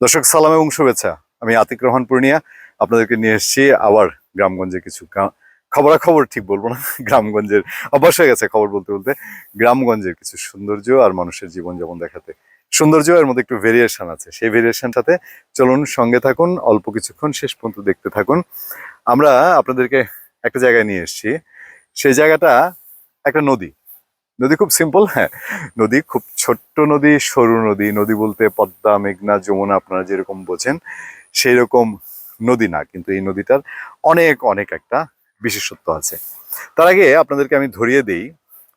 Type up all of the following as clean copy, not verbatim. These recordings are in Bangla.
দর্শক সালাম এবং শুভেচ্ছা। আমি আতিক রহমান পূর্ণিয়া আপনাদেরকে নিয়ে এসেছি আবার গ্রামগঞ্জে কিছু খবরাখবর ঠিক বলবো না গ্রামগঞ্জের অভ্যাস হয়ে গেছে খবর বলতে বলতে। গ্রামগঞ্জের কিছু সৌন্দর্য আর মানুষের জীবনযাপন দেখাতে। সৌন্দর্য এর মধ্যে একটু ভেরিয়েশন আছে, সেই ভেরিয়েশনটাতে চলুন সঙ্গে থাকুন, অল্প কিছুক্ষণ শেষ পর্যন্ত দেখতে থাকুন। আমরা আপনাদেরকে একটা জায়গায় নিয়ে এসেছি। সেই জায়গাটা একটা নদী। নদী খুব সিম্পল, হ্যাঁ। নদী খুব ছোট্ট নদী, সরু নদী। নদী বলতে পদ্মা, মেঘনা, যমুনা আপনারা যেরকম বোঝেন সেই রকম নদী না, কিন্তু এই নদীটার অনেক অনেক একটা বিশেষত্ব আছে। তার আগে আপনাদেরকে আমি ধরিয়ে দিই,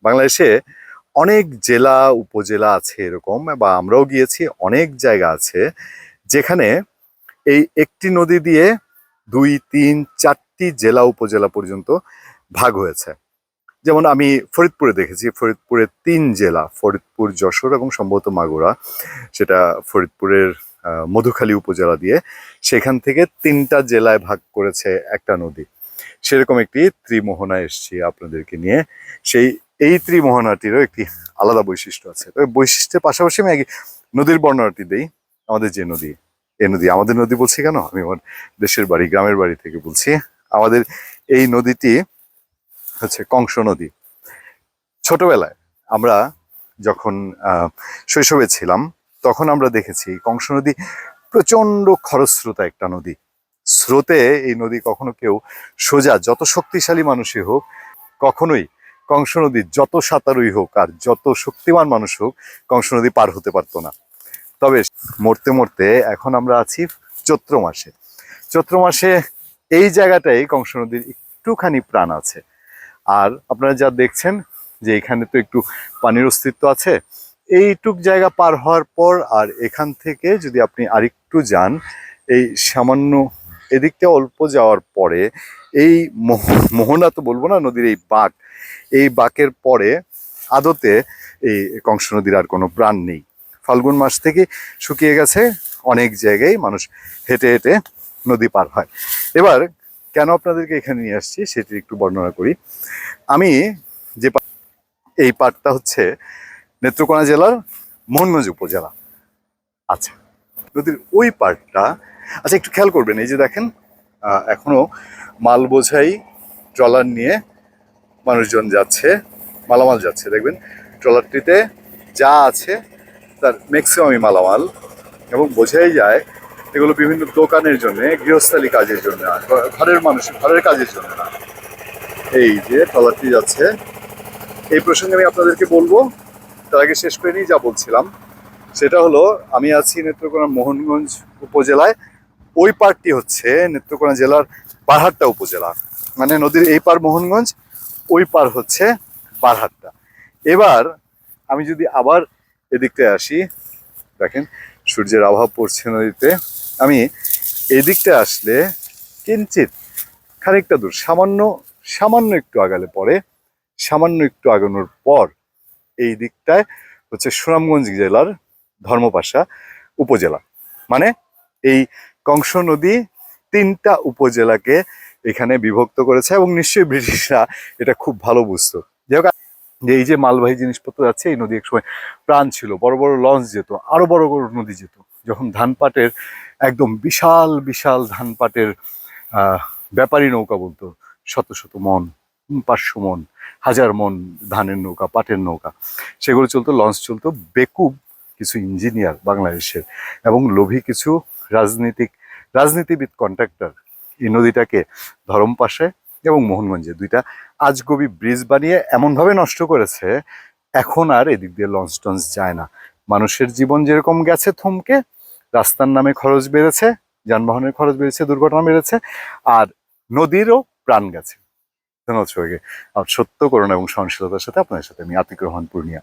বাংলাদেশে অনেক জেলা উপজেলা আছে এরকম, বা আমরাও গিয়েছি, অনেক জায়গা আছে যেখানে এই একটি নদী দিয়ে 2, 3, 4টি জেলা উপজেলা পর্যন্ত ভাগ হয়েছে। যেমন আমি ফরিদপুরে দেখেছি, ফরিদপুরে 3 জেলা, ফরিদপুর, যশোর এবং সম্ভবত মাগুরা। সেটা ফরিদপুরের মধুখালী উপজেলা দিয়ে, সেখান থেকে 3টা জেলায় ভাগ করেছে একটা নদী। সেরকম একটি ত্রিমোহনা এসছি আপনাদেরকে নিয়ে। এই ত্রিমোহনাটিরও একটি আলাদা বৈশিষ্ট্য আছে। তবে বৈশিষ্ট্যের পাশাপাশি আমি আগে নদীর বর্ণনাটি দেই। আমাদের যে নদী, এই নদী, আমাদের নদী বলছি কেন, আমি আমার দেশের বাড়ি, গ্রামের বাড়ি থেকে বলছি। আমাদের এই নদীটি হচ্ছে কংস নদী। ছোটবেলায় আমরা যখন শৈশবে ছিলাম, তখন আমরা দেখেছি কংস নদী প্রচন্ড খরস্রোতা একটা নদী। স্রোতে এই নদী কখনো কেউ সোজা, যত শক্তিশালী মানুষই হোক, কখনোই কংস নদী যত সাঁতারুই হোক আর যত শক্তিমান মানুষ হোক, কংস নদী পার হতে পারতো না। তবে মরতে মরতে এখন আমরা আছি চৈত্র মাসে। চৈত্র মাসে এই জায়গাটাই কংস নদীর একটুখানি প্রাণ আছে। আর আপনারা যা দেখছেন যে এখানে তো একটু পানির অস্তিত্ব আছে। এইটুক জায়গা পার হওয়ার পর আর এখান থেকে যদি আপনি আরেকটু যান, এই সামান্য এদিকটা অল্প যাওয়ার পরে এই মোহনা তো বলবো না, নদীর এই বাঁকের পরে আদতে এই কংস নদীর আর কোনো প্রাণ নেই। ফাল্গুন মাস থেকে শুকিয়ে গেছে, অনেক জায়গায় মানুষ হেঁটে হেঁটে নদী পার হয়। এবার কেন আপনাদেরকে এখানে নিয়ে আসছি সেটি একটু বর্ণনা করি। আমি যে এই পার্টটা হচ্ছে নেত্রকোনা জেলার মোহনগঞ্জ উপজেলা। আচ্ছা, নদীর ওই পার্টটা, আচ্ছা একটু খেয়াল করবেন, এই যে দেখেন এখনো মাল বোঝাই ট্রলার নিয়ে মানুষজন যাচ্ছে, মালামাল যাচ্ছে। দেখবেন ট্রলারটিতে যা আছে তার ম্যাক্সিমামই মালামাল, এবং বোঝাই যায় এগুলো বিভিন্ন দোকানের জন্য, গৃহস্থালী কাজের জন্য, ঘরের মানুষ ঘরের কাজের জন্য না। এই যে ট্রলারটি যাচ্ছে, এই প্রসঙ্গে আমি আপনাদেরকে বলবো। তার আগে শেষ করে নিই যা বলছিলাম। সেটা হলো, আমি আছি নেত্রকোনা মোহনগঞ্জ উপজেলায়। ওই পারটি হচ্ছে নেত্রকোনা জেলার বারহাট্টা উপজেলা। মানে নদীর এই পার মোহনগঞ্জ, ওই পার হচ্ছে বারহাট্টা। এবার আমি যদি আবার এদিকটায় আসি, দেখেন সূর্যের অভাব পড়ছে নদীতে। আমি এদিকটা আসলে কিঞ্চিত খানিকটা দূর, সামান্য সামান্য একটু আগালে পরে, সামান্য একটু আগানোর পর এই দিকটায় হচ্ছে সুনামগঞ্জ জেলার ধর্মপাশা উপজেলা। মানে এই কংস নদী 3টা উপজেলাকে এখানে বিভক্ত করেছে, এবং নিশ্চয়ই ব্রিটিশরা এটা খুব ভালো বুঝতো। যাই হোক, যে এই যে মালবাহী জিনিসপত্র যাচ্ছে, এই নদী একসময় প্রাণ ছিল, বড় বড় লঞ্চ যেত, আরো বড় বড় নদী যেত। যখন ধান পাটের একদম বিশাল বিশাল ধান পাটের ব্যাপারী নৌকা বলতো, শত শত মন, 500 মন, 1000 মন ধানের নৌকা, পাটের নৌকা, সেগুলো চলতো, লঞ্চ চলতো। বেকুব কিছু ইঞ্জিনিয়ার বাংলাদেশের এবং লোভী কিছু রাজনীতিবিদ কন্ট্রাক্টর এই নদীটাকে ধরমপাশে এবং মোহনগঞ্জে 2টা আজগবি ব্রিজ বানিয়ে এমনভাবে নষ্ট করেছে, এখন আর এদিক দিয়ে লঞ্চ টঞ্চ যায় না। মানুষের জীবন যেরকম গেছে থমকে, রাস্তার নামে খরচ বেড়েছে, যানবাহনের খরচ বেড়েছে, দুর্ঘটনা বেড়েছে, আর নদীরও প্রাণ গেছে। ধন্যবাদ সবাইকে। আর সত্য, করুণা এবং সহনশীলতার সাথে আপনাদের সাথে আমি আতিক রহমান পূর্ণিয়া।